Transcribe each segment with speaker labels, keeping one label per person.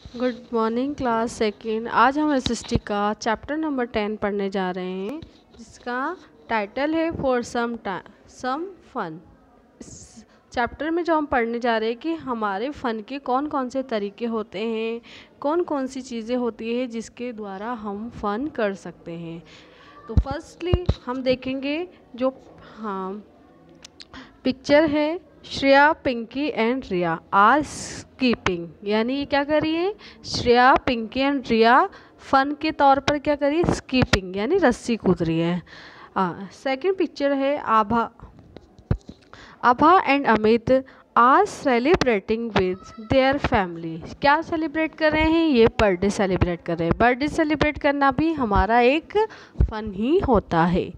Speaker 1: Good morning class second. आज हम SST का चैप्टर नंबर 10 पढ़ने जा रहे हैं, जिसका टाइटल है फॉर सम फन। इस चैप्टर में जो हम पढ़ने जा रहे हैं कि हमारे फ़न के कौन कौन से तरीके होते हैं, कौन कौन सी चीज़ें होती हैं जिसके द्वारा हम फ़न कर सकते हैं। तो फर्स्टली हम देखेंगे जो हाँ पिक्चर है, Shreya, Pinky and Riya are skipping, यानी ये क्या करिए, श्रेया, पिंकी एंड रिया फन के तौर पर क्या करिए, स्कीपिंग यानी रस्सी कूद रही है। सेकंड पिक्चर है Abha Abha and Amit are celebrating with their family. क्या सेलिब्रेट कर रहे हैं, ये बर्थडे सेलिब्रेट कर रहे हैं। बर्थडे सेलिब्रेट करना भी हमारा एक फन ही होता है।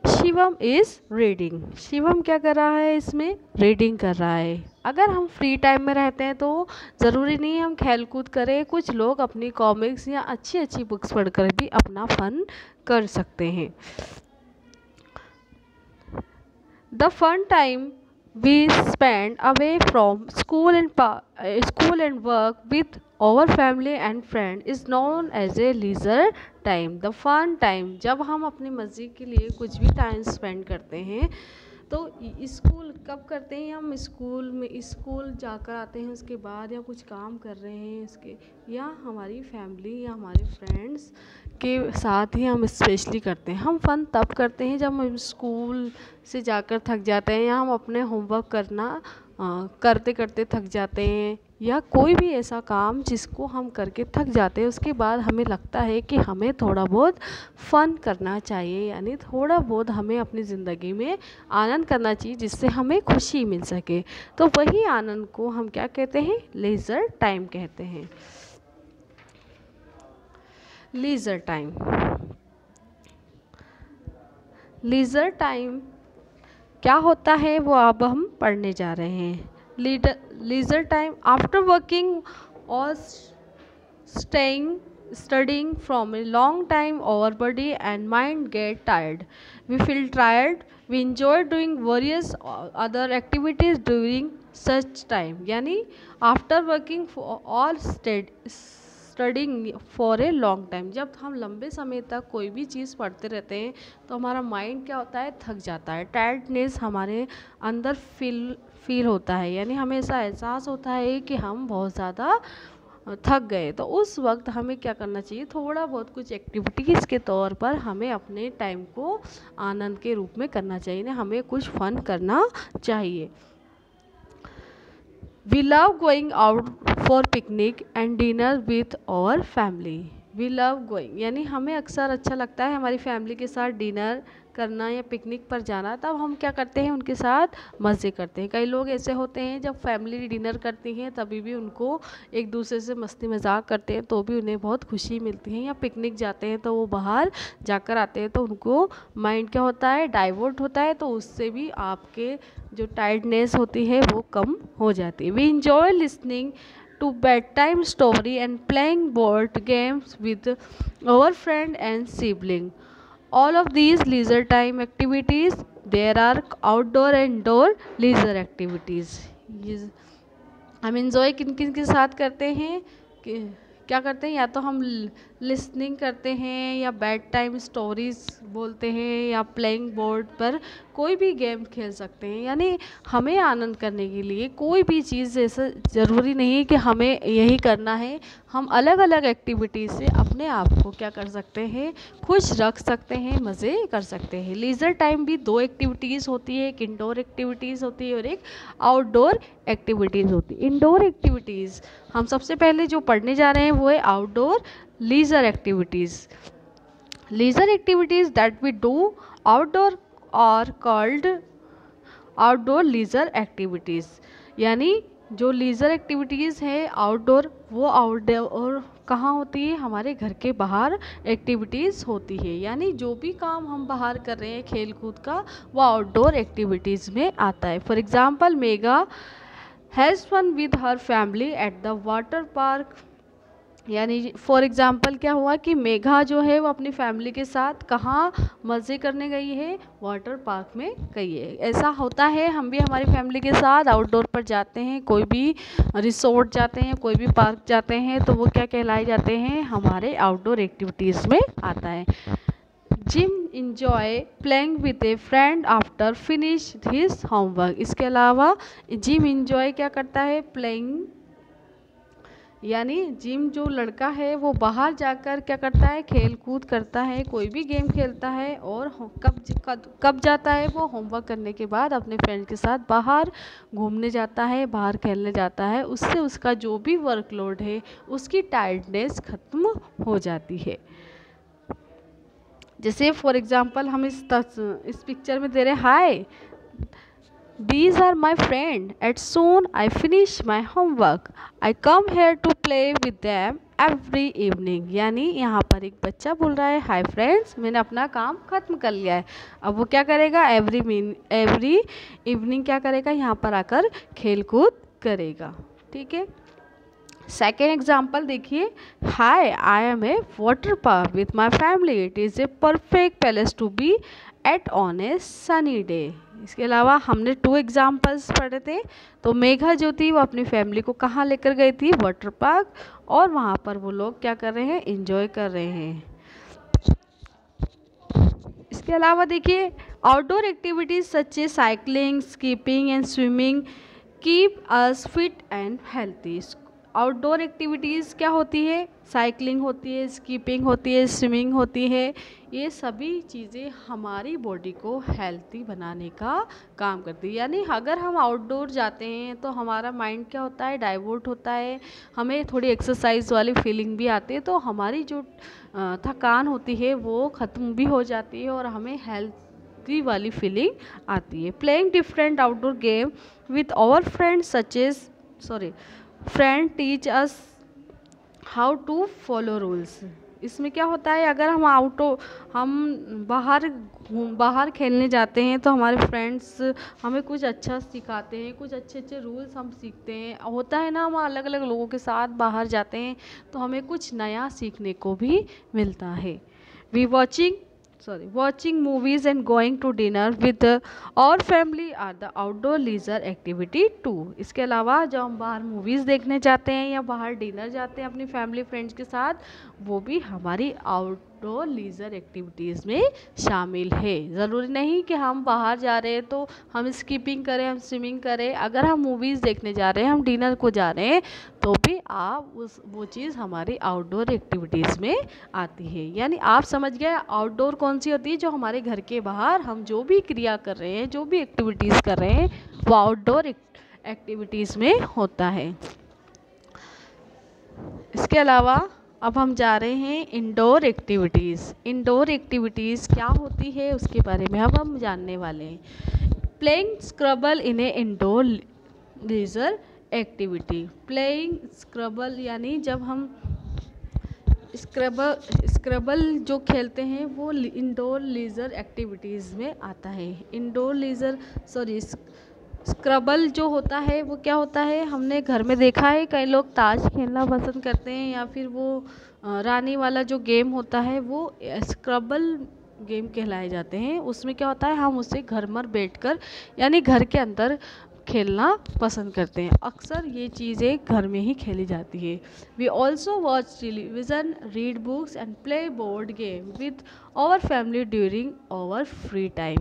Speaker 1: शिवम इज़ रीडिंग, शिवम क्या कर रहा है, इसमें रीडिंग कर रहा है। अगर हम फ्री टाइम में रहते हैं तो ज़रूरी नहीं हम खेल कूद करें, कुछ लोग अपनी कॉमिक्स या अच्छी अच्छी बुक्स पढ़कर भी अपना फन कर सकते हैं। The fun time we spend away from school and work with our family and friend is known as a leisure time। the fun time जब हम अपनी मर्जी के लिए कुछ भी टाइम स्पेंड करते हैं, तो स्कूल कब करते हैं, हम स्कूल जाकर आते हैं, उसके बाद या कुछ काम कर रहे हैं इसके, या हमारी फैमिली या हमारे फ्रेंड्स के साथ ही हम स्पेशली करते हैं। हम फ़न तब करते हैं जब हम स्कूल से जाकर थक जाते हैं, या हम अपने होमवर्क करते करते थक जाते हैं, या कोई भी ऐसा काम जिसको हम करके थक जाते हैं, उसके बाद हमें लगता है कि हमें थोड़ा बहुत फ़न करना चाहिए, यानी थोड़ा बहुत हमें अपनी ज़िंदगी में आनंद करना चाहिए जिससे हमें खुशी मिल सके। तो वही आनंद को हम क्या कहते हैं, लेज़र टाइम कहते हैं। लीज़र टाइम, लीज़र टाइम क्या होता है वो अब हम पढ़ने जा रहे हैं। लीज़र टाइम आफ्टर वर्किंग और studying from a long time, our body and mind get tired, we feel tired, we enjoy doing various other activities during such time। यानी आफ्टर वर्किंग और studying for a long time, जब हम लंबे समय तक कोई भी चीज़ पढ़ते रहते हैं तो हमारा माइंड क्या होता है, थक जाता है, टायर्डनेस हमारे अंदर फील होता है, यानी हमें ऐसा एहसास होता है कि हम बहुत ज़्यादा थक गए। तो उस वक्त हमें क्या करना चाहिए, थोड़ा बहुत कुछ एक्टिविटीज़ के तौर पर हमें अपने टाइम को आनंद के रूप में करना चाहिए, हमें कुछ फन करना चाहिए। We love going out for picnic and dinner with our family। We love going यानी हमें अक्सर अच्छा लगता है हमारी फैमिली के साथ डिनर करना या पिकनिक पर जाना, तब हम क्या करते हैं, उनके साथ मज़े करते हैं। कई लोग ऐसे होते हैं जब फैमिली डिनर करती हैं तभी भी उनको एक दूसरे से मस्ती मजाक करते हैं तो भी उन्हें बहुत खुशी मिलती है, या पिकनिक जाते हैं तो वो बाहर जाकर आते हैं तो उनको माइंड क्या होता है, डाइवर्ट होता है, तो उससे भी आपके जो टायर्डनेस होती है वो कम हो जाती है। We enjoy listening to bedtime story and playing board games with our friend and sibling। all of these leisure time activities, there are outdoor and indoor leisure activities। हम इंजॉय किन किन के साथ करते हैं, क्या करते हैं, या तो हम लिसनिंग करते हैं, या बेड टाइम स्टोरीज बोलते हैं, या प्लेइंग बोर्ड पर कोई भी गेम खेल सकते हैं। यानी हमें आनंद करने के लिए कोई भी चीज़ ऐसा ज़रूरी नहीं कि हमें यही करना है, हम अलग अलग एक्टिविटीज़ से अपने आप को क्या कर सकते हैं, खुश रख सकते हैं, मज़े कर सकते हैं। लीज़र टाइम भी दो एक्टिविटीज़ होती है, एक इंडोर एक्टिविटीज़ होती है और एक आउटडोर एक्टिविटीज़ होती है। इंडोर एक्टिविटीज़ हम सबसे पहले जो पढ़ने जा रहे हैं वो है outdoor leisure activities. Leisure activities that we do outdoor are called outdoor leisure activities. यानी जो लीजर एक्टिविटीज़ है आउटडोर, वो आउटडोर कहाँ होती है, हमारे घर के बाहर एक्टिविटीज़ होती है। यानी जो भी काम हम बाहर कर रहे हैं खेल कूद का, वो आउटडोर एक्टिविटीज़ में आता है। For example, Megha has fun with her family at the water park यानी फॉर एग्जांपल क्या हुआ कि मेघा जो है वो अपनी फैमिली के साथ कहाँ मज़े करने गई है, वाटर पार्क में गई है। ऐसा होता है, हम भी हमारी फैमिली के साथ आउटडोर पर जाते हैं, कोई भी रिसोर्ट जाते हैं, कोई भी पार्क जाते हैं, तो वो क्या कहलाए जाते हैं, हमारे आउटडोर एक्टिविटीज़ में आता है। Gym enjoy playing with A friend after finish his homework. इसके अलावा जिम इंजॉय क्या करता है, प्लेइंग, यानी जिम जो लड़का है वो बाहर जाकर क्या करता है, खेल कूद करता है, कोई भी गेम खेलता है। और कब जाता है, वो होमवर्क करने के बाद अपने फ्रेंड के साथ बाहर घूमने जाता है, बाहर खेलने जाता है। उससे उसका जो भी वर्कलोड है, उसकी टायर्डनेस ख़त्म हो जाती है। जैसे फॉर एग्जांपल हम इस पिक्चर में दे रहे हाय, these are my friend, at soon I finish my homework, I come here to play with them every evening। यानी यहाँ पर एक बच्चा बोल रहा है हाय फ्रेंड्स, मैंने अपना काम ख़त्म कर लिया है। अब वो क्या करेगा, एवरी इवनिंग क्या करेगा, यहाँ पर आकर खेल कूद करेगा। ठीक है। सेकेंड एग्जाम्पल देखिए, hi I am a water park with my family, it is a perfect palace to be at on a sunny day. इसके अलावा हमने 2 एग्जाम्पल्स पढ़े थे। तो मेघा जो थी वो अपनी फैमिली को कहाँ लेकर गई थी, वाटर पार्क, और वहाँ पर वो लोग क्या कर रहे हैं, एंजॉय कर रहे हैं। इसके अलावा देखिए, outdoor activities such a cycling, skipping and swimming keep us fit and healthy. Outdoor activities क्या होती है, साइकिलिंग होती है, स्कीपिंग होती है, स्विमिंग होती है। ये सभी चीज़ें हमारी बॉडी को हेल्थी बनाने का काम करती है। यानी अगर हम आउटडोर जाते हैं तो हमारा माइंड क्या होता है, डाइवर्ट होता है, हमें थोड़ी एक्सरसाइज वाली फीलिंग भी आती है, तो हमारी जो थकान होती है वो ख़त्म भी हो जाती है और हमें हेल्थी वाली फीलिंग आती है। Playing different outdoor game with our friends such as friend teach us how to follow rules. इसमें क्या होता है, अगर हम बाहर खेलने जाते हैं तो हमारे फ्रेंड्स हमें कुछ अच्छा सिखाते हैं, कुछ अच्छे अच्छे रूल्स हम सीखते हैं। होता है ना, हम अलग अलग लोगों के साथ बाहर जाते हैं तो हमें कुछ नया सीखने को भी मिलता है। Watching movies and going to dinner with our family are the outdoor leisure activity too। इसके अलावा जब हम बाहर मूवीज़ देखने जाते हैं या बाहर डिनर जाते हैं अपनी फैमिली फ्रेंड्स के साथ, वो भी हमारी आउटडोर लीजर एक्टिविटीज़ में शामिल है। ज़रूरी नहीं कि हम बाहर जा रहे हैं तो हम स्कीपिंग करें, हम स्विमिंग करें। अगर हम मूवीज़ देखने जा रहे हैं, हम डिनर को जा रहे हैं, तो भी वो चीज़ हमारी आउटडोर एक्टिविटीज़ में आती है। यानी आप समझ गए आउटडोर कौन सी होती है, जो हमारे घर के बाहर हम जो भी क्रिया कर रहे हैं, जो भी एक्टिविटीज़ कर रहे हैं, वो आउटडोर एक्टिविटीज़ में होता है। इसके अलावा अब हम जा रहे हैं इंडोर एक्टिविटीज़। इंडोर एक्टिविटीज़ क्या होती है उसके बारे में अब हम जानने वाले हैं। प्लेइंग स्क्रबल इन ए indoor leisure activity. Playing scrabble यानी जब हम स्क्रबल जो खेलते हैं वो इंडोर लीजर एक्टिविटीज़ में आता है। स्क्रबल जो होता है वो क्या होता है, हमने घर में देखा है कई लोग ताश खेलना पसंद करते हैं, या फिर वो रानी वाला जो गेम होता है वो स्क्रबल गेम कहलाए जाते हैं। उसमें क्या होता है, हम उसे घर में बैठकर यानी घर के अंदर खेलना पसंद करते हैं। अक्सर ये चीज़ें घर में ही खेली जाती है। We also watch television, read books and play board game with our family during our free time.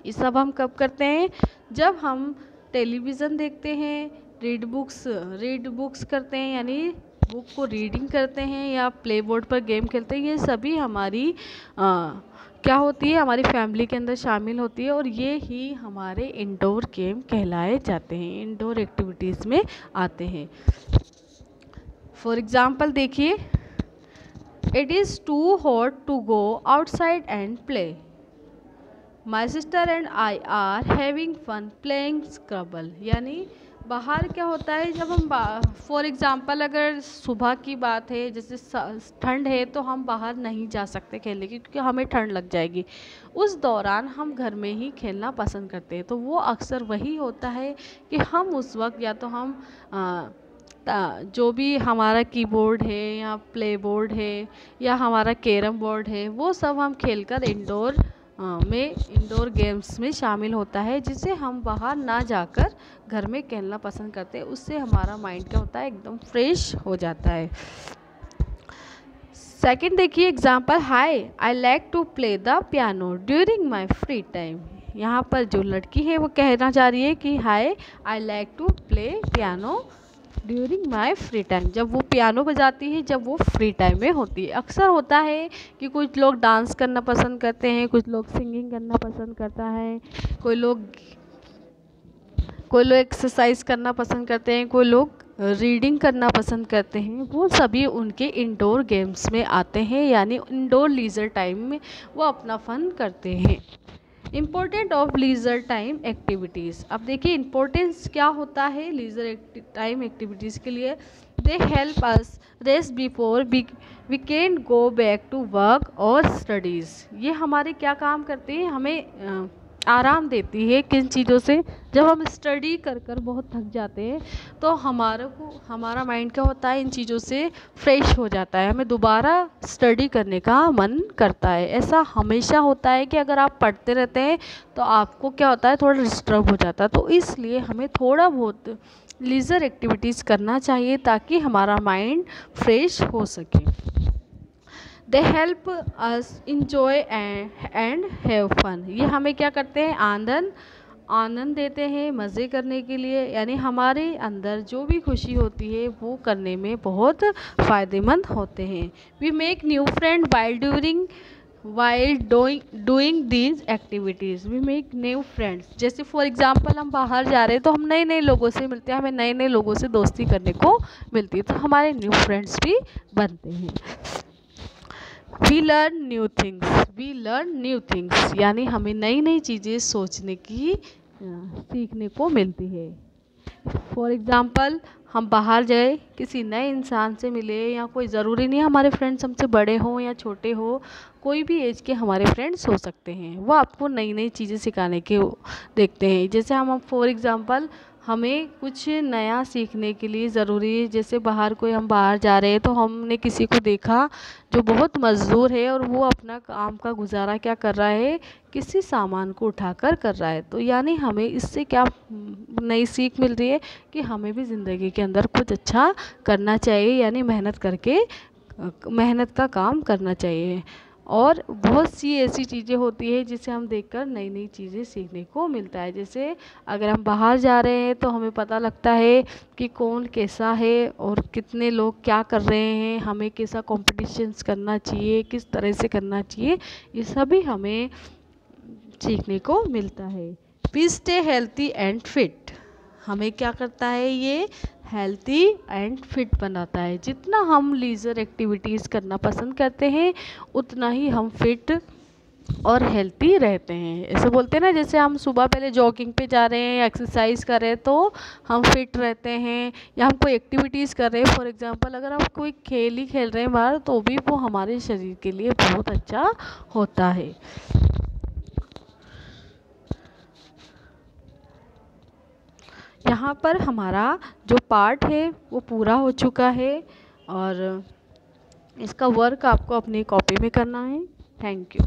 Speaker 1: ये सब हम कब करते हैं, जब हम टेलीविज़न देखते हैं, रीड बुक्स करते हैं यानी बुक को रीडिंग करते हैं, या प्ले बोर्ड पर गेम खेलते हैं। ये सभी हमारी क्या होती है, हमारी फैमिली के अंदर शामिल होती है, और ये ही हमारे इंडोर गेम कहलाए जाते हैं, इंडोर एक्टिविटीज़ में आते हैं। फॉर एग्ज़ाम्पल देखिए, it is too hot to go outside and play, my sister and I are having fun playing scrabble. यानी बाहर क्या होता है, जब हम फॉर एग्ज़ाम्पल अगर सुबह की बात है, जैसे ठंड है तो हम बाहर नहीं जा सकते खेलने की, क्योंकि हमें ठंड लग जाएगी। उस दौरान हम घर में ही खेलना पसंद करते हैं। तो वो अक्सर वही होता है कि हम उस वक्त या तो हम जो भी हमारा कीबोर्ड है या प्ले बोर्ड है या हमारा कैरम बोर्ड है, वो सब हम खेलकर इंडोर गेम्स में शामिल होता है, जिसे हम बाहर ना जाकर घर में खेलना पसंद करते हैं। उससे हमारा माइंड क्या होता है, एकदम फ्रेश हो जाता है। सेकंड देखिए example, hi I like to play the piano during my free time. यहाँ पर जो लड़की है वो कहना चाह रही है कि hi I like to play piano during my free time, जब वो पियानो बजाती है जब वो फ्री टाइम में होती है। अक्सर होता है कि कुछ लोग डांस करना पसंद करते हैं, कुछ लोग सिंगिंग करना पसंद करता है, कोई लोग एक्सरसाइज करना पसंद करते हैं, कोई लोग रीडिंग करना पसंद करते हैं। वो सभी उनके इंडोर गेम्स में आते हैं, यानी इंडोर लीजर टाइम में वो अपना फन करते हैं। Important of leisure time activities. अब देखिए इम्पोर्टेंस क्या होता है लीजर टाइम एक्टिविटीज़ के लिए। They help us rest before we can go back to work और स्टडीज़। ये हमारे क्या काम करते हैं, हमें आराम देती है। किन चीज़ों से, जब हम स्टडी कर कर बहुत थक जाते हैं तो हमारा माइंड क्या होता है, इन चीज़ों से फ्रेश हो जाता है, हमें दोबारा स्टडी करने का मन करता है। ऐसा हमेशा होता है कि अगर आप पढ़ते रहते हैं तो आपको क्या होता है, थोड़ा डिस्टर्ब हो जाता है। तो इसलिए हमें थोड़ा बहुत लीजर एक्टिविटीज़ करना चाहिए ताकि हमारा माइंड फ्रेश हो सके। They help us enjoy and have fun. ये हमें क्या करते हैं, आनंद देते हैं मज़े करने के लिए, यानी हमारे अंदर जो भी खुशी होती है वो करने में बहुत फ़ायदेमंद होते हैं। We make new friend while doing these activities. We make new friends, जैसे फॉर एग्जांपल हम बाहर जा रहे हैं तो हम नए नए लोगों से मिलते हैं, हमें नए नए लोगों से दोस्ती करने को मिलती है, तो हमारे न्यू फ्रेंड्स भी बनते हैं। वी लर्न न्यू थिंग्स, यानी हमें नई नई चीज़ें सीखने को मिलती है। फॉर एग्ज़ाम्पल हम बाहर जाए, किसी नए इंसान से मिले, या कोई ज़रूरी नहीं हमारे फ्रेंड्स हमसे बड़े हों या छोटे हो, कोई भी एज के हमारे फ्रेंड्स हो सकते हैं, वो आपको नई नई चीज़ें सिखाने के देखते हैं। जैसे हम फॉर एग्ज़ाम्पल हमें कुछ नया सीखने के लिए ज़रूरी है, जैसे हम बाहर जा रहे हैं तो हमने किसी को देखा जो बहुत मज़दूर है और वो अपना काम का गुजारा क्या कर रहा है, किसी सामान को उठाकर कर रहा है। तो यानी हमें इससे क्या नई सीख मिल रही है कि हमें भी ज़िंदगी के अंदर कुछ अच्छा करना चाहिए, यानी मेहनत का काम करना चाहिए। और बहुत सी ऐसी चीज़ें होती है जिसे हम देखकर नई नई चीज़ें सीखने को मिलता है। जैसे अगर हम बाहर जा रहे हैं तो हमें पता लगता है कि कौन कैसा है और कितने लोग क्या कर रहे हैं, हमें कैसा कॉम्पिटिशन्स करना चाहिए, किस तरह से करना चाहिए, ये सभी हमें सीखने को मिलता है। We stay healthy and fit. हमें क्या करता है, ये हेल्थी एंड फिट बनाता है। जितना हम लीजर एक्टिविटीज़ करना पसंद करते हैं उतना ही हम फिट और हेल्थी रहते हैं। ऐसे बोलते हैं ना, जैसे हम सुबह पहले जॉगिंग पे जा रहे हैं, एक्सरसाइज कर रहे हैं तो हम फिट रहते हैं, या हम कोई एक्टिविटीज़ कर रहे हैं, फॉर एग्जांपल अगर हम कोई खेल ही खेल रहे हैं बाहर तो भी वो हमारे शरीर के लिए बहुत अच्छा होता है। यहाँ पर हमारा जो पार्ट है वो पूरा हो चुका है और इसका वर्क आपको अपनी कॉपी में करना है। Thank you.